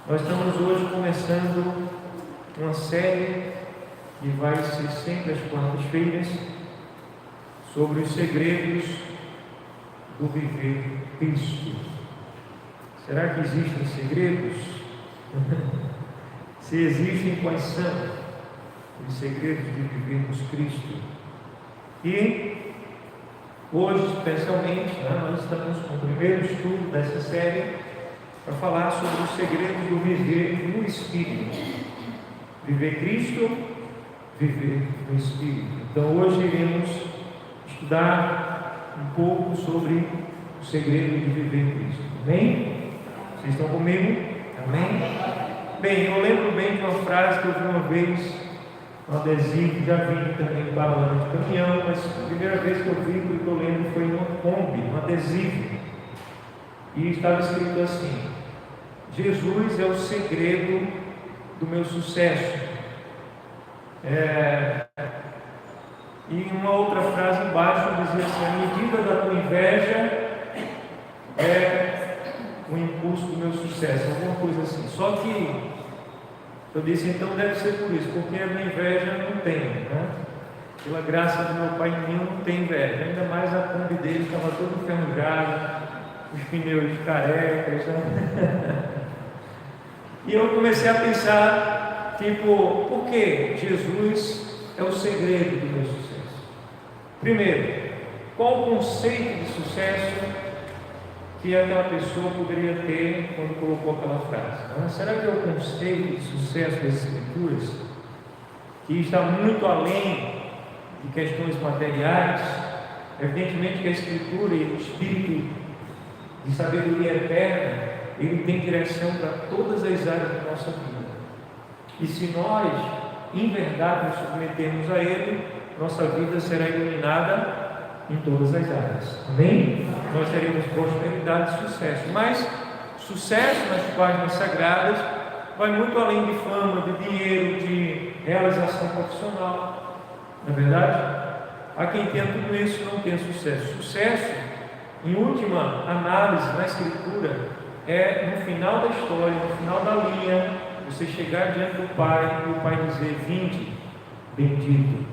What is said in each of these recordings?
Nós estamos hoje começando uma série que vai ser sempre às quartas-feiras sobre os segredos do viver Cristo. Será que existem segredos? Se existem, quais são os segredos de vivermos Cristo? E hoje, especialmente, nós estamos com o primeiro estudo dessa série para falar sobre os segredos do viver no Espírito. Viver Cristo, viver no Espírito. Então hoje iremos estudar um pouco sobre o segredo de viver Cristo. Amém? Vocês estão comigo? Amém? Bem, eu lembro bem de uma frase que eu vi uma vez, um adesivo, já vi também balão de caminhão, mas a primeira vez que eu vi, o que eu lembro foi numa Kombi, um adesivo. E estava escrito assim: Jesus é o segredo do meu sucesso. E uma outra frase embaixo dizia assim: a medida da tua inveja é o impulso do meu sucesso, alguma coisa assim. Só que eu disse, então deve ser por isso, porque a minha inveja não tem, né? Pela graça do meu pai em mim, não tem inveja. Ainda mais a Kombi dele estava toda enferrujada, os pneus carecas, né? E eu comecei a pensar, por que Jesus é o segredo do meu sucesso? Primeiro, qual o conceito de sucesso que aquela pessoa poderia ter quando colocou aquela frase? Será que é o conceito de sucesso das Escrituras, que está muito além de questões materiais? Evidentemente que a Escritura e o Espírito de sabedoria eterna, ele tem direção para todas as áreas da nossa vida. E se nós, em verdade, nos submetermos a ele, nossa vida será iluminada em todas as áreas. Amém? Nós teremos prosperidade e sucesso. Mas sucesso nas páginas sagradas vai muito além de fama, de dinheiro, de realização profissional. Não é verdade? Há quem tenha tudo isso e não tenha sucesso. Sucesso, em última análise na Escritura, é no final da história, no final da linha, você chegar diante do Pai e o Pai dizer: vinde, bendito,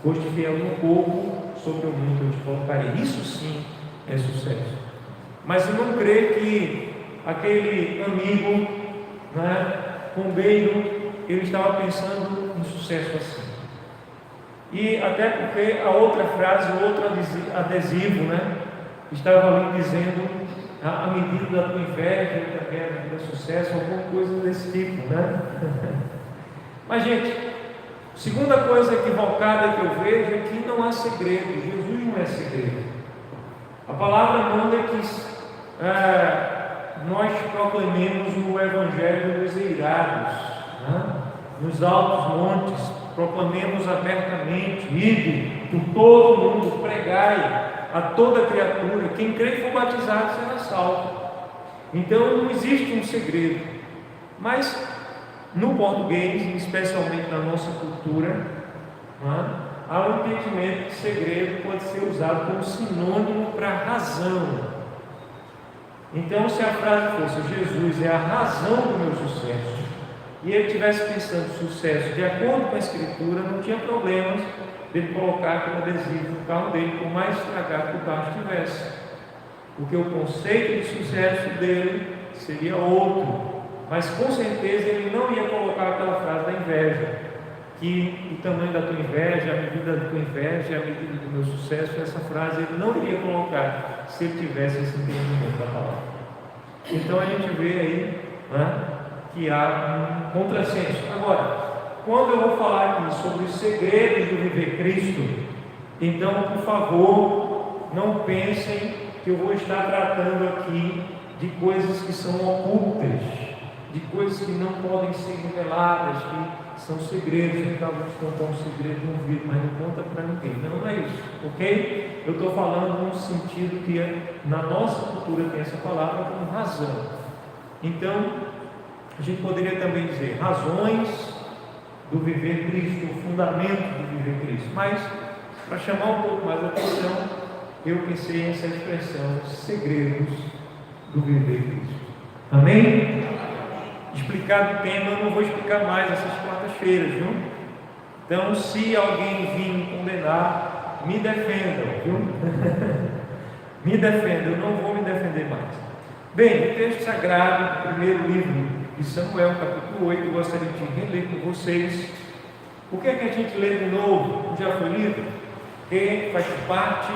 foste fiel no pouco, sobre o muito eu te colocarei. Isso sim é sucesso. Mas eu não creio que aquele amigo, bombeiro, ele estava pensando em sucesso assim. E até porque a outra frase, o outro adesivo, estava ali dizendo: a medida da tua inveja, também a medida do sucesso, alguma coisa desse tipo, Mas, gente, segunda coisa equivocada que eu vejo é que não há segredo. Jesus não é segredo. A palavra manda que nós proclamemos o Evangelho dos eirados, nos altos montes, proclamemos abertamente: ide por todo mundo, pregai a toda criatura, quem crê e for batizado será salvo. Então não existe um segredo. Mas no português, especialmente na nossa cultura, há um entendimento que segredo pode ser usado como sinônimo para razão. Então, se a frase fosse: Jesus é a razão do meu sucesso, e ele estivesse pensando sucesso de acordo com a Escritura, não tinha problemas dele colocar aquele adesivo no carro dele, por mais estragado que o carro estivesse, porque o conceito de sucesso dele seria outro. Mas com certeza ele não ia colocar aquela frase da inveja, que o tamanho da tua inveja, a medida da tua inveja, a medida do meu sucesso. Essa frase ele não iria colocar se ele tivesse esse entendimento da palavra. Então a gente vê aí que há um contrassenso. Agora, quando eu vou falar aqui sobre os segredos do viver Cristo, então, por favor, não pensem que eu vou estar tratando aqui de coisas que são ocultas, de coisas que não podem ser reveladas, que são segredos. Então, vamos contar um segredo no vídeo, mas não conta para ninguém. Não é isso, ok? Eu estou falando num sentido que na nossa cultura tem essa palavra como razão. Então, a gente poderia também dizer razões do viver Cristo, o fundamento do viver Cristo. Mas, para chamar um pouco mais a atenção, eu pensei nessa expressão: segredos do viver Cristo. Amém? explicado o tema, eu não vou explicar mais essas quartas-feiras, viu? Então, se alguém vir me condenar, me defendam, viu? Me defendam, eu não vou me defender mais. Bem, o texto sagrado do primeiro livro de Samuel, capítulo 8, eu gostaria de reler com vocês. Por que é que a gente lê de novo? Já foi lido? Porque faz parte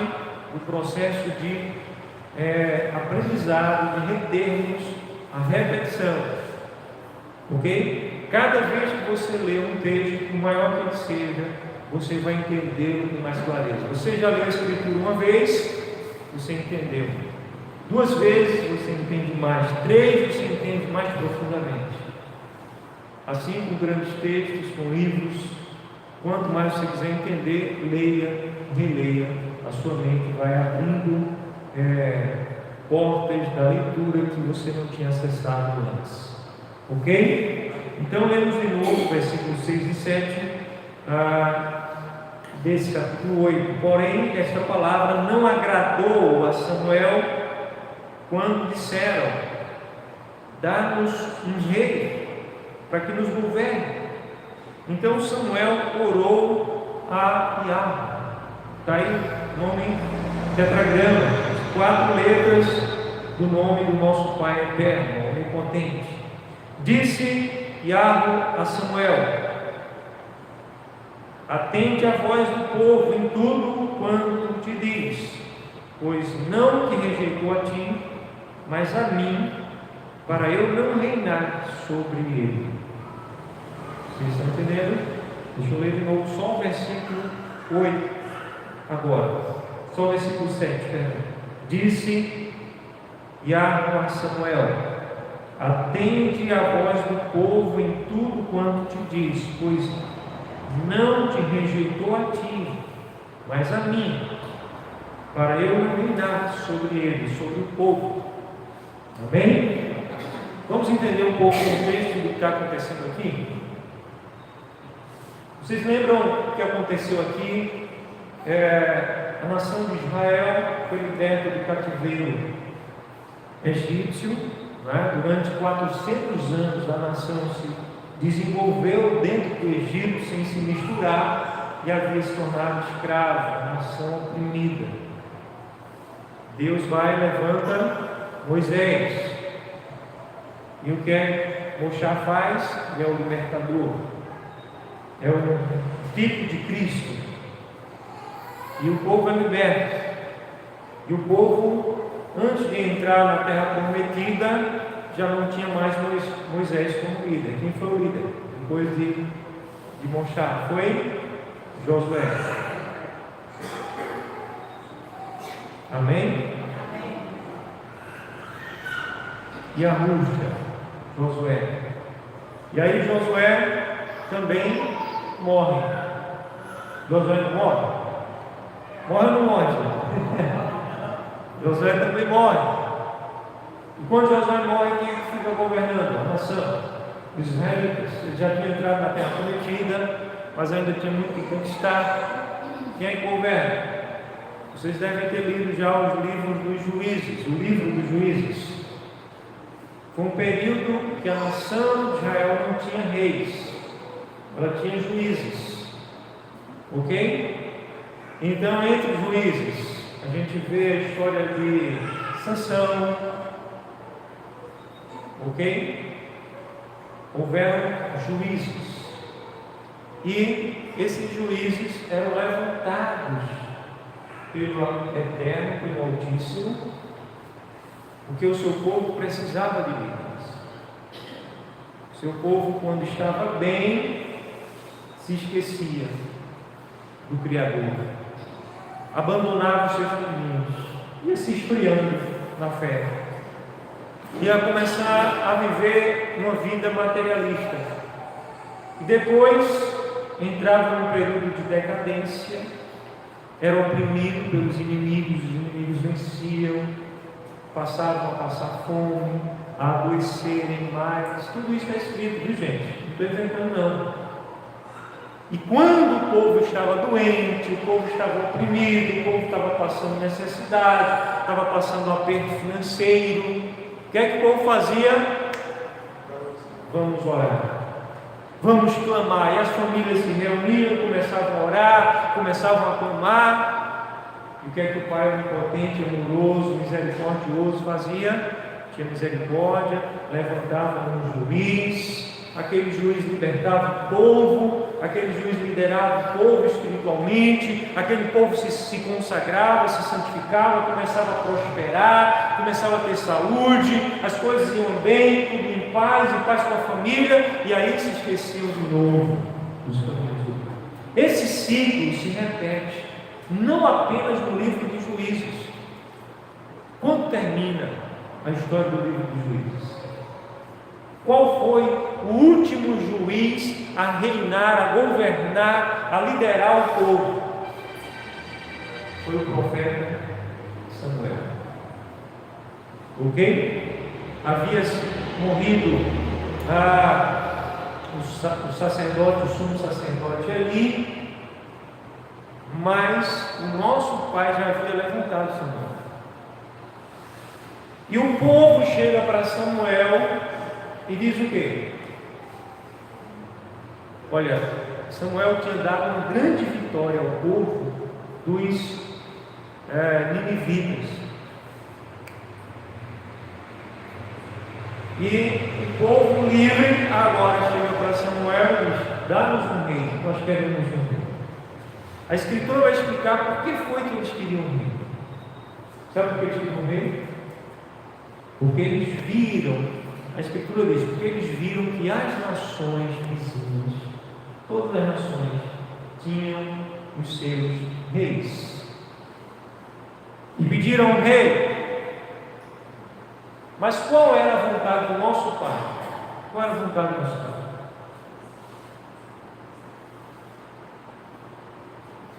do processo de aprendizado, de retermos a repetição. Ok? Cada vez que você lê um texto, por maior que ele seja, você vai entendê-lo com mais clareza. Você já leu a Escritura uma vez, você entendeu. 2 vezes você entende mais. 3 você entende mais profundamente. Assim com grandes textos, com livros, quanto mais você quiser entender, leia, releia. A sua mente vai abrindo portas da leitura que você não tinha acessado antes. Ok? Então lemos de novo versículos 6 e 7 desse capítulo 8. Porém, esta palavra não agradou a Samuel quando disseram: dá-nos um rei para que nos governe. Então Samuel orou a Yahvé. Está aí o nome tetragrama, 4 letras do nome do nosso Pai eterno, onipotente. Disse Yahvé a Samuel: atende a voz do povo em tudo quanto te diz, pois não te rejeitou a ti, mas a mim, para eu não reinar sobre ele. Vocês estão entendendo? Deixa eu ler de novo só o versículo 8 agora, só o versículo 7, perdão. Disse Yahvé a Samuel: atende a voz do povo em tudo quanto te diz, pois não te rejeitou a ti, mas a mim, para eu não reinar sobre ele, sobre o povo. Amém? Vamos entender um pouco o contexto do que está acontecendo aqui? Vocês lembram o que aconteceu aqui? A nação de Israel foi liberta do cativeiro egípcio, né? Durante 400 anos a nação se desenvolveu dentro do Egito sem se misturar e havia se tornado escrava, nação oprimida. Deus vai e levanta Moisés, e o que Moisés faz? Ele é o libertador, é o tipo de Cristo, e o povo é liberto. E o povo, antes de entrar na terra prometida, já não tinha mais Moisés como líder. Quem foi o líder depois de Moisés? Foi Josué. Amém? E a Rússia, Josué. E aí Josué também morre. Josué não morre? Morre ou não morre? Josué também morre. E quando Josué morre, quem fica governando? A nação. Os israelitas. Eles já tinham entrado na terra prometida, mas ainda tinha muito que conquistar. Quem é que governa? Vocês devem ter lido já os livros dos juízes, o livro dos juízes. Foi um período que a nação de Israel não tinha reis, ela tinha juízes. Ok? Então, entre os juízes, a gente vê a história de Sansão. Ok? Houveram juízes, e esses juízes eram levantados pelo Eterno, pelo Altíssimo, porque o seu povo precisava de líderes. O seu povo, quando estava bem, se esquecia do Criador, abandonava os seus caminhos, ia se esfriando na fé, ia começar a viver uma vida materialista, e depois entrava num período de decadência, era oprimido pelos inimigos, os inimigos venciam, passavam a passar fome, a adoecerem mais. Tudo isso está escrito, viu, gente? Não estou inventando, não. E quando o povo estava doente, o povo estava oprimido, o povo estava passando necessidade, estava passando um aperto financeiro, o que é que o povo fazia? vamos orar. Vamos clamar. E as famílias se reuniam, começavam a orar, começavam a clamar. E o que é que o Pai onipotente, amoroso, misericordioso fazia? Tinha misericórdia, levantava um juiz. Aquele juiz libertava o povo, aquele juiz liderava o povo espiritualmente, aquele povo se consagrava, se santificava, começava a prosperar, começava a ter saúde, as coisas iam bem, tudo em paz com a família, e aí se esqueciam de novo dos caminhos do Pai. Esse ciclo se repete, não apenas no livro de Juízes. Quando termina a história do livro de Juízes? Qual foi o último juiz a reinar, a governar, a liderar o povo? Foi o profeta Samuel. Ok? Havia morrido o sacerdote, o sumo sacerdote ali, mas o nosso pai já havia levantado Samuel. E o povo chega para Samuel e diz o quê? Olha, Samuel tinha dado uma grande vitória ao povo dos ninivitas. E o povo livre agora chega para Samuel e diz: dá-nos um rei, nós queremos um rei. A Escritura vai explicar por que foi que eles queriam um rei. Sabe por que eles queriam um rei? Porque eles viram. A Escritura diz, porque eles viram que as nações vizinhas, todas as nações, tinham os seus reis. E pediram um rei. Mas qual era a vontade do nosso Pai? Qual era a vontade do nosso Pai?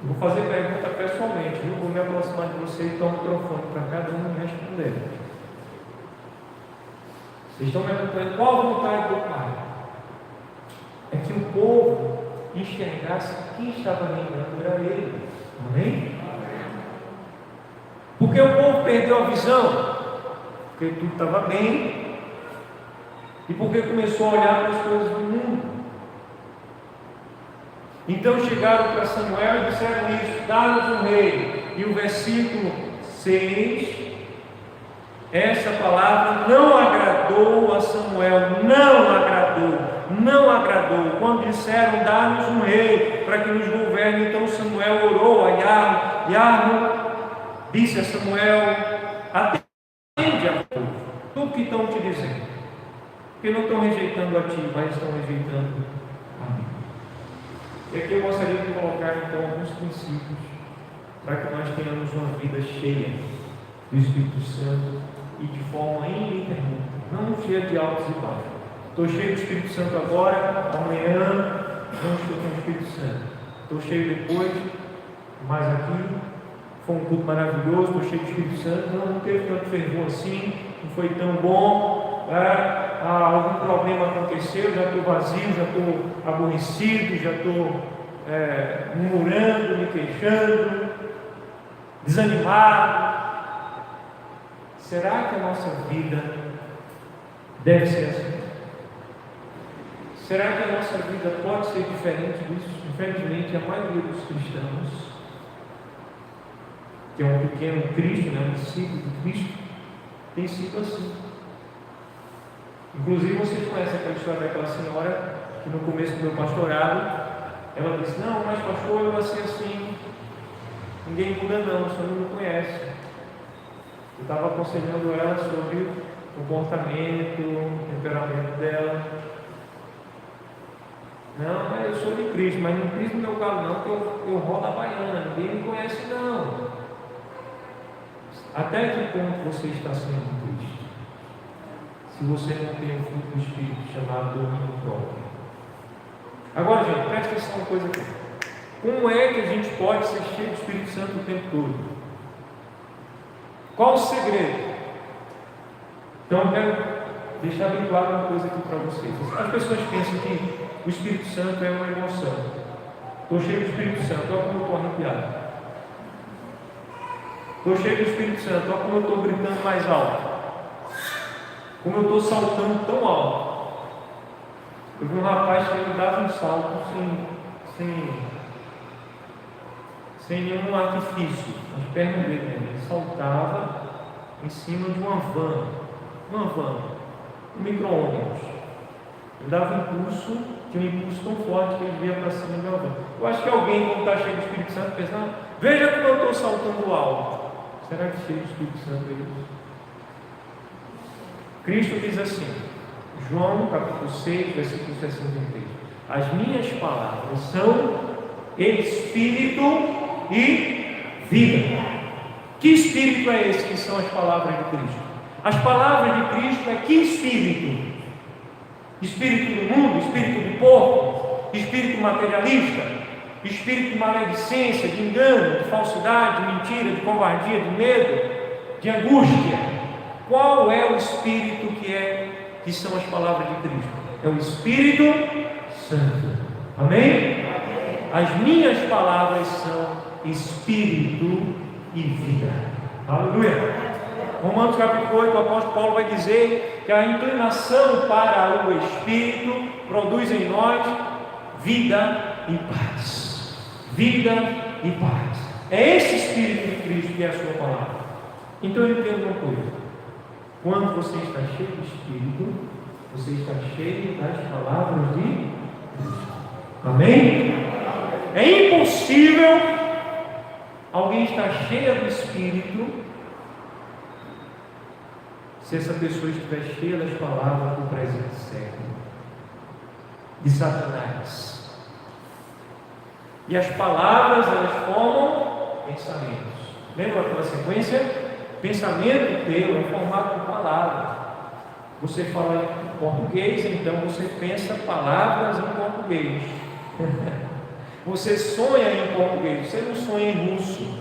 Eu vou fazer pergunta pessoalmente, viu? Vou me aproximar de você e dar o microfone para cada um responder. Vocês estão me perguntando qual a vontade do Pai? É que o povo enxergasse que quem estava reinando era Ele. Amém? Porque o povo perdeu a visão? Porque tudo estava bem. E porque começou a olhar para as coisas do mundo. Então chegaram para Samuel e disseram isso: dá-nos um rei. E o versículo 6. Essa palavra não agradou a Samuel, não agradou. Quando disseram, dá-nos um rei para que nos governe, então Samuel orou a Yarmo. Yarmo disse a Samuel: atende a povo, tudo que estão te dizendo, porque não estão rejeitando a ti, mas estão rejeitando a mim. E aqui eu gostaria de colocar então alguns princípios para que nós tenhamos uma vida cheia do Espírito Santo e de forma ininterrupta, não cheia de altos e baixos. Estou cheio do Espírito Santo agora, amanhã não estou com o Espírito Santo. Estou cheio depois, mas aqui foi um culto maravilhoso, estou cheio do Espírito Santo, não teve tanto fervor assim, não foi tão bom, algum problema aconteceu, já estou vazio, já estou aborrecido, já estou murmurando, me queixando, desanimado. Será que a nossa vida deve ser assim? Será que a nossa vida pode ser diferente disso? Infelizmente, a maioria dos cristãos, que é um pequeno Cristo, um discípulo de Cristo, tem sido assim. Inclusive, vocês conhecem aquela história daquela senhora que no começo do meu pastorado, ela disse: não, mas pastor, eu vou ser assim, ninguém muda não, o senhor não me conhece. Eu estava aconselhando ela sobre o comportamento, o temperamento dela. Não, mas eu sou de Cristo, mas não Cristo no meu carro não, que eu rodo a baiana, ninguém me conhece não. Até que ponto você está sendo Cristo? Se você não tem o fruto do Espírito chamado domínio próprio. Agora, gente, presta atenção uma coisa aqui. Como é que a gente pode ser cheio do Espírito Santo o tempo todo? Qual o segredo? Então eu quero deixar bem claro uma coisa aqui para vocês. As pessoas pensam que o Espírito Santo é uma emoção. Estou cheio do Espírito Santo, olha como eu estou arrepiado. Estou cheio do Espírito Santo, olha como eu estou gritando mais alto. Como eu estou saltando tão alto. Eu vi um rapaz que ele dava um salto sem nenhum artifício, as pernas dele, ele saltava em cima de uma van, um micro-ônibus. Ele dava impulso, tinha um impulso tão forte que ele via para cima de uma van. Eu acho que alguém, quando está cheio do Espírito Santo, pensa, veja como eu estou saltando alto. Será que cheio do Espírito Santo é isso? Cristo diz assim, João capítulo 6, versículo 63, as minhas palavras são Espírito e vida. Que Espírito é esse que são as palavras de Cristo? As palavras de Cristo é que Espírito? Espírito do mundo, espírito de porco, espírito materialista, espírito de maledicência, de engano, de falsidade, de mentira, de covardia, de medo, de angústia. Qual é o espírito que são as palavras de Cristo? É o Espírito Santo. Amém? As minhas palavras são Espírito e vida. Aleluia. Romanos capítulo 8, o apóstolo Paulo vai dizer que a inclinação para o Espírito produz em nós vida e paz. Vida e paz. É esse Espírito de Cristo que é a sua palavra. Então eu entendo uma coisa: quando você está cheio do Espírito, você está cheio das palavras de Cristo. Amém? É impossível alguém estar cheio do Espírito se essa pessoa estiver cheia das palavras do presente século, de Satanás. E as palavras, elas formam pensamentos. Lembra aquela sequência? Pensamento teu é formado por palavras. Você fala em português, então você pensa palavras em português. Você sonha em português, você não sonha em russo,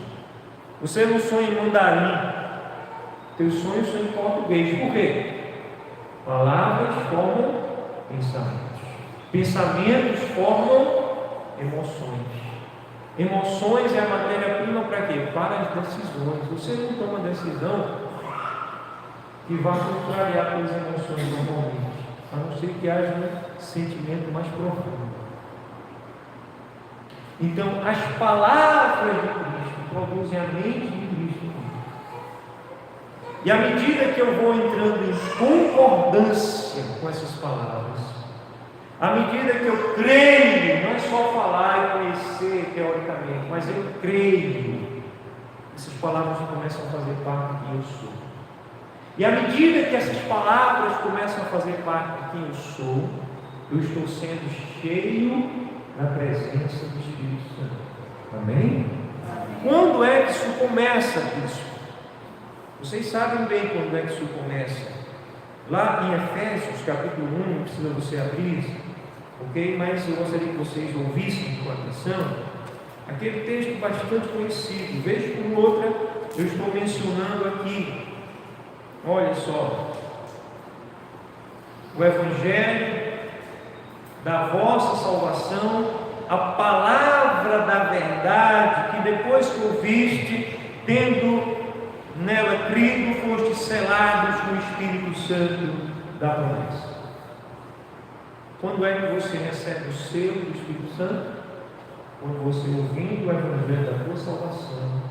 você não sonha em mandarim. Teus sonhos são em português. Por quê? Palavras formam pensamentos. Pensamentos formam emoções. Emoções é a matéria-prima para quê? Para as decisões. Você não toma decisão que vá contrariar as emoções normalmente, a não ser que haja um sentimento mais profundo. Então, as palavras de Cristo produzem a mente de Cristo. E à medida que eu vou entrando em concordância com essas palavras, à medida que eu creio, não é só falar e conhecer teoricamente, mas eu creio, essas palavras começam a fazer parte de quem eu sou. E à medida que essas palavras começam a fazer parte de quem eu sou, eu estou sendo cheio da presença do Espírito Santo. Amém? Quando é que isso começa, bispo? Vocês sabem bem quando é que isso começa. Lá em Efésios, capítulo 1, não precisa você abrir, ok? Mas eu gostaria que vocês ouvissem com atenção aquele texto bastante conhecido. Vez por outra, eu estou mencionando aqui. Olha só. O Evangelho da vossa salvação, a palavra da verdade, que depois que ouviste, tendo nela crido, foste selados com o Espírito Santo da promessa. Quando é que você recebe o selo do Espírito Santo? Quando você ouvindo o Evangelho da tua salvação,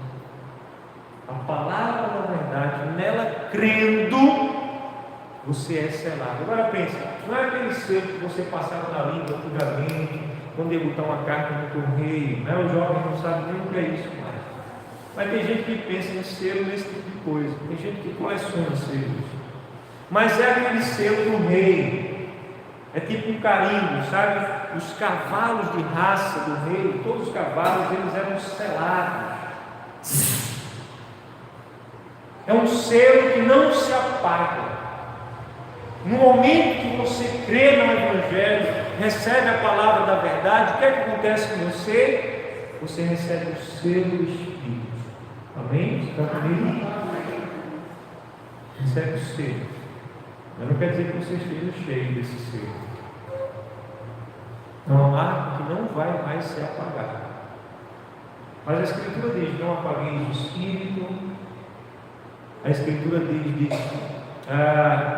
a palavra da verdade, nela crendo, você é selado. Agora pensa, não é aquele selo que você passava na língua antigamente, quando ia botar uma carta no correio, né? Os jovens não sabem nem o que é isso mais. Mas tem gente que pensa em selo nesse tipo de coisa, tem gente que coleciona selos. Mas é aquele selo do rei, é tipo um carimbo, sabe? Os cavalos de raça do rei, todos os cavalos, eles eram selados. É um selo que não se apaga. No momento que você crê no Evangelho, recebe a palavra da verdade, o que é que acontece com você? Você recebe o selo do Espírito. Amém? Está comigo? Recebe o selo. Mas não quer dizer que você esteja cheio desse selo. É uma marca que não vai mais ser apagada. Mas a Escritura diz: não apagueis o Espírito. A Escritura diz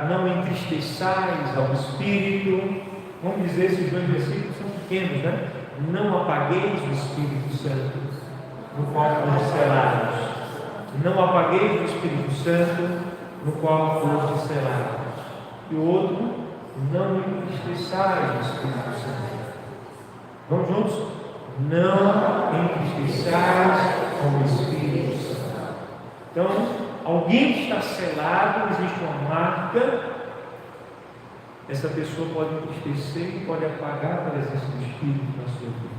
não entristeçais ao Espírito. vamos dizer, esses dois versículos são pequenos, né? Não apagueis o Espírito Santo, no qual fomos selados. Não apagueis o Espírito Santo, no qual fomos selados. E o outro, não entristeçais o Espírito Santo. Vamos juntos? Não entristeçais com o Espírito Santo. Então, alguém que está selado, existe uma marca. Essa pessoa pode entristecer e pode apagar a presença do Espírito na sua vida.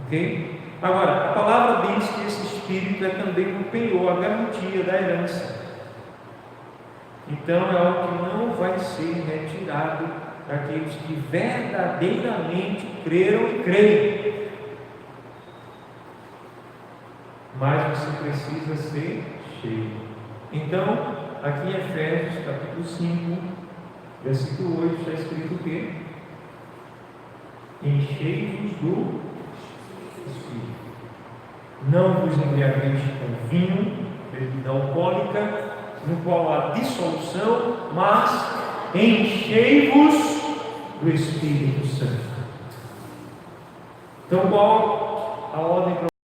Ok? Agora, a palavra diz que esse Espírito é também o penhor, a garantia da herança. Então é algo que não vai ser retirado daqueles que verdadeiramente creram e creem. Mas você precisa ser cheio. Então, aqui em Efésios capítulo 5, versículo 8, está escrito o quê? Enchei-vos do Espírito. Não vos embriagueis com vinho, bebida alcoólica, no qual há dissolução, mas enchei-vos do Espírito Santo. Então, qual a ordem para